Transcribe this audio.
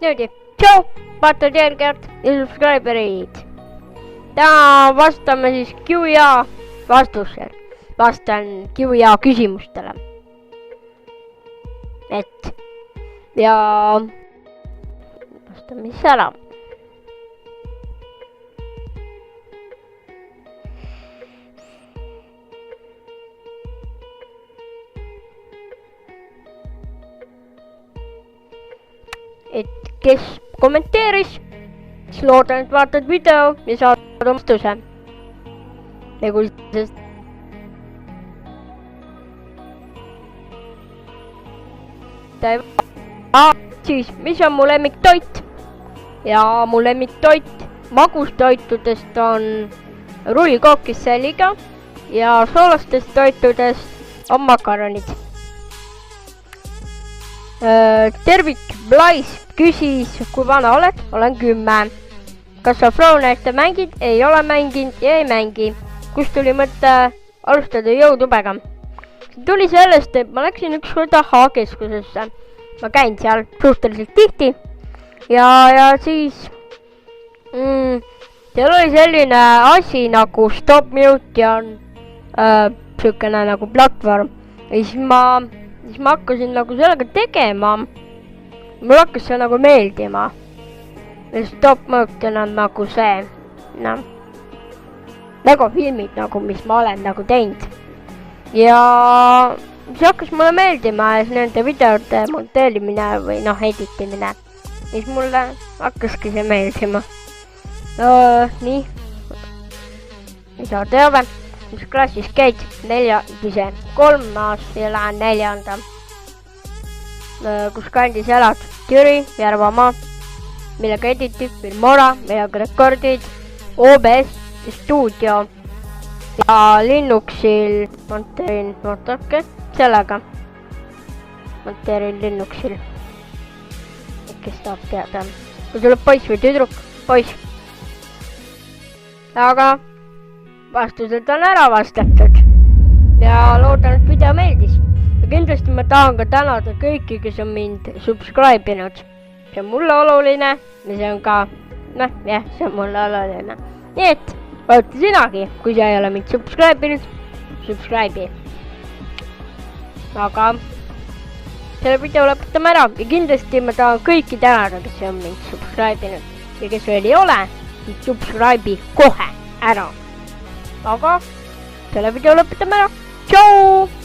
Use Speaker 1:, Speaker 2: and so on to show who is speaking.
Speaker 1: niimoodi. Tšau, vaatad jälgijad ja subscriberid. Täna vastame siis Q&A vastusel. Vastan Q&A küsimustele. Ja vastame siis ära. Kes kommenteeris, siis loodan, et vaatad video ja saad vastuse. Ja kui siis, mis on mu lemmiktoit? Ja mu lemmiktoit magustoitudest on rullikook kisselliga ja soolastest toitudest on makaronid. Tervik Blais küsis, kui vana oled? Olen 10. Kas sa Frownite mängid? Ei ole mänginud ja ei mängi. Kust tuli mõte alustada jõutubega? Tuli sellest, et ma läksin ükskord AH-keskusesse. Ma käin seal suhteliselt tihti. Ja siis seal oli selline asi nagu Stop Mute ja on sükene nagu platvorm. Ja siis ma hakkasin nagu sellega tegema. Mul hakkas see nagu meeldima. Ja Stop Mute on nagu see, nagu filmid nagu, mis ma olen nagu teinud. Ja see hakkas mulle meeldima ja nende videote monteerimine või editimine. Siis mulle hakkaski see meeldima. Nii. Isa teave. Mis klassis käid? 4. 3 aastas ja lähen 4. Kus kandis elad? Türi, Järvamaa, millega editid, Filmora, millega rekordid, OBS, stuudio ja Linuxil monteerin, sellega monteerin Linuxil. Kes tahab teada? Kui tuleb poiss või tüdruk? Poiss. Aga vastused on ära vastatud ja loodan, et video meeldis. Ja kindlasti ma tahan ka tänada kõiki, kes on mind subscribe'inud. See on mulle oluline ja see on ka, see on mulle oluline. Nii et, vaata sinagi, kui sa ei ole mind subscribe'inud, subscribe'i. Aga selle video lõpetame ära ja kindlasti ma tahan kõiki tänada, kes on mind subscribe'inud. Ja kes veel ei ole, siis subscribe'i kohe ära. Aga selle video lõpetame ära. Tšau!